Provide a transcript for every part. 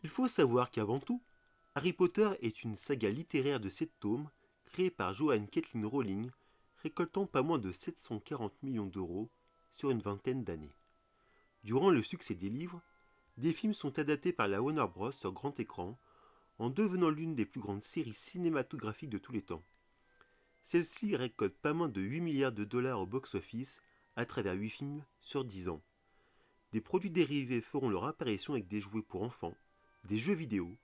Il faut savoir qu'avant tout, Harry Potter est une saga littéraire de 7 tomes créée par Joanne Kathleen Rowling, récoltant pas moins de 740 millions d'euros sur une vingtaine d'années. Durant le succès des livres, des films sont adaptés par la Warner Bros. Sur grand écran, en devenant l'une des plus grandes séries cinématographiques de tous les temps. Celle-ci récolte pas moins de 8 milliards de dollars au box-office à travers 8 films sur 10 ans. Des produits dérivés feront leur apparition avec des jouets pour enfants, des jeux vidéo,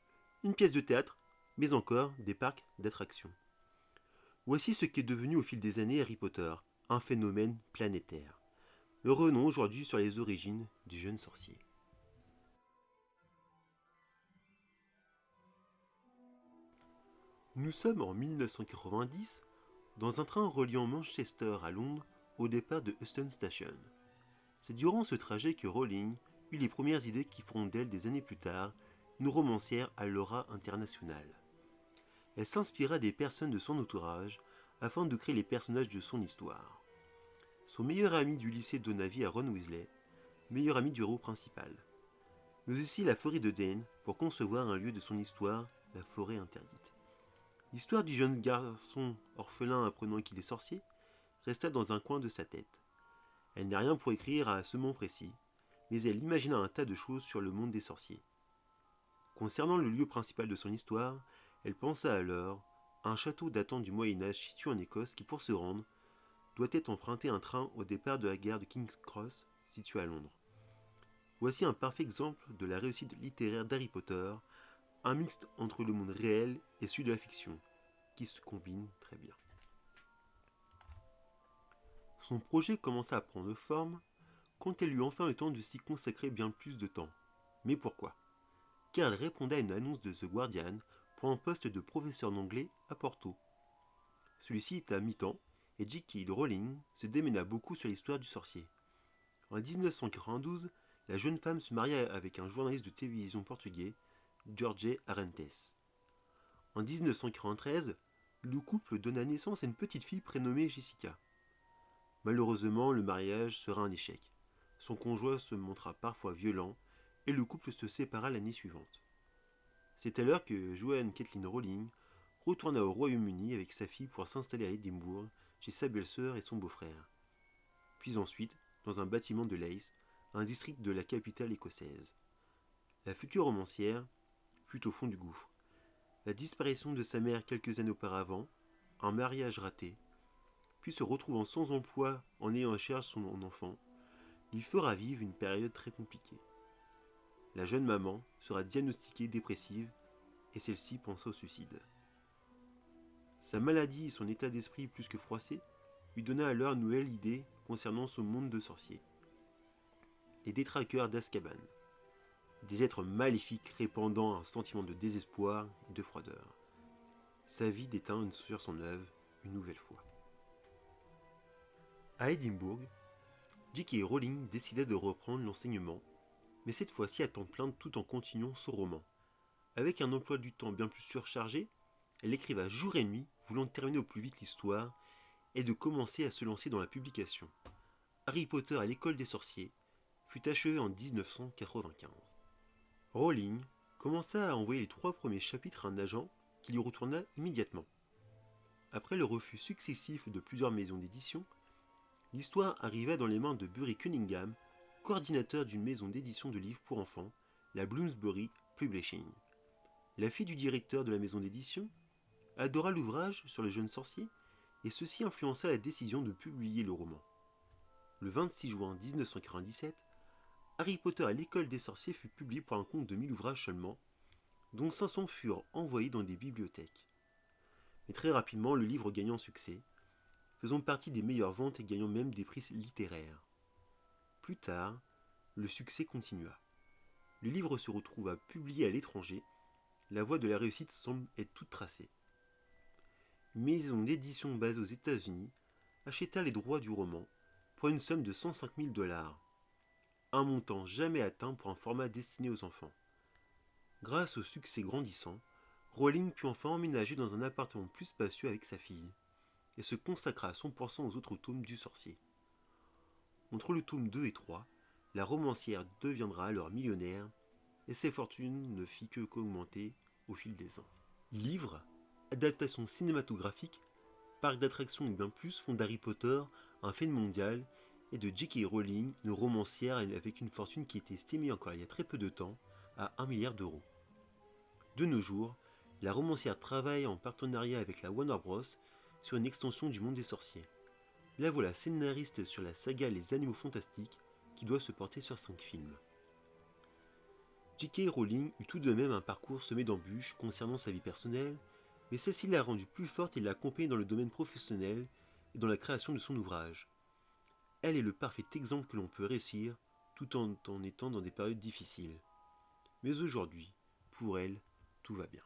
une pièce de théâtre, mais encore des parcs d'attractions. Voici ce qu'est devenu au fil des années Harry Potter, un phénomène planétaire. Revenons aujourd'hui sur les origines du jeune sorcier. Nous sommes en 1990 dans un train reliant Manchester à Londres au départ de Euston Station. C'est durant ce trajet que Rowling eut les premières idées qui feront d'elle des années plus tard une romancière à l'aura internationale. Elle s'inspira des personnes de son entourage afin de créer les personnages de son histoire. Son meilleur ami du lycée donna vie à Ron Weasley, meilleur ami du héros principal. Mais aussi la forêt de Dane pour concevoir un lieu de son histoire, la forêt interdite. L'histoire du jeune garçon orphelin apprenant qu'il est sorcier resta dans un coin de sa tête. Elle n'a rien pour écrire à ce moment précis, mais elle imagina un tas de choses sur le monde des sorciers. Concernant le lieu principal de son histoire, elle pensa alors à un château datant du Moyen-Âge situé en Écosse qui, pour se rendre, doit être emprunté un train au départ de la gare de King's Cross, située à Londres. Voici un parfait exemple de la réussite littéraire d'Harry Potter, un mixte entre le monde réel et celui de la fiction, qui se combine très bien. Son projet commença à prendre forme quand elle eut enfin le temps de s'y consacrer bien plus de temps. Mais pourquoi? Car elle répondait à une annonce de The Guardian pour un poste de professeur d'anglais à Porto. Celui-ci était à mi-temps et J.K. Rowling se démena beaucoup sur l'histoire du sorcier. En 1992, la jeune femme se maria avec un journaliste de télévision portugais, Jorge Arantes. En 1943, le couple donna naissance à une petite fille prénommée Jessica. Malheureusement, le mariage sera un échec. Son conjoint se montra parfois violent et le couple se sépara l'année suivante. C'est alors que Joanne Kathleen Rowling retourna au Royaume-Uni avec sa fille pour s'installer à Édimbourg chez sa belle-sœur et son beau-frère. Puis ensuite, dans un bâtiment de Leith, un district de la capitale écossaise. La future romancière fut au fond du gouffre. La disparition de sa mère quelques années auparavant, un mariage raté, puis se retrouvant sans emploi en ayant à charge son enfant, lui fera vivre une période très compliquée. La jeune maman sera diagnostiquée dépressive et celle-ci pensa au suicide. Sa maladie et son état d'esprit plus que froissé lui donna alors une nouvelle idée concernant son monde de sorciers. Les détraqueurs d'Azkaban, des êtres maléfiques répandant un sentiment de désespoir et de froideur. Sa vie déteint sur son œuvre une nouvelle fois. À Édimbourg, J.K. Rowling décida de reprendre l'enseignement, mais cette fois-ci à temps plein tout en continuant son roman. Avec un emploi du temps bien plus surchargé, elle écriva jour et nuit, voulant terminer au plus vite l'histoire et de commencer à se lancer dans la publication. Harry Potter à l'école des sorciers fut achevé en 1995. Rowling commença à envoyer les 3 premiers chapitres à un agent qui lui retourna immédiatement. Après le refus successif de plusieurs maisons d'édition, l'histoire arriva dans les mains de Bury Cunningham, coordinateur d'une maison d'édition de livres pour enfants, la Bloomsbury Publishing. La fille du directeur de la maison d'édition adora l'ouvrage sur le jeune sorcier et ceci influença la décision de publier le roman. Le 26 juin 1997, Harry Potter à l'école des sorciers fut publié pour un compte de 1000 ouvrages seulement, dont 500 furent envoyés dans des bibliothèques. Mais très rapidement, le livre gagnant en succès, faisant partie des meilleures ventes et gagnant même des prix littéraires. Plus tard, le succès continua. Le livre se retrouva publié à l'étranger, la voie de la réussite semble être toute tracée. Une maison d'édition basée aux États-Unis acheta les droits du roman pour une somme de 105 000 $, un montant jamais atteint pour un format destiné aux enfants. Grâce au succès grandissant, Rowling put enfin emménager dans un appartement plus spacieux avec sa fille et se consacra à 100% aux autres tomes du sorcier. Entre le tome 2 et 3, la romancière deviendra alors millionnaire et ses fortunes ne fit que qu'augmenter au fil des ans. Livres, adaptations cinématographiques, parcs d'attractions et bien plus font d'Harry Potter un phénomène mondial et de J.K. Rowling une romancière avec une fortune qui était estimée encore il y a très peu de temps à 1 milliard d'euros. De nos jours, la romancière travaille en partenariat avec la Warner Bros. Sur une extension du monde des sorciers. La voilà scénariste sur la saga Les Animaux Fantastiques qui doit se porter sur 5 films. J.K. Rowling eut tout de même un parcours semé d'embûches concernant sa vie personnelle, mais celle-ci l'a rendue plus forte et l'a accompagnée dans le domaine professionnel et dans la création de son ouvrage. Elle est le parfait exemple que l'on peut réussir tout en étant dans des périodes difficiles. Mais aujourd'hui, pour elle, tout va bien.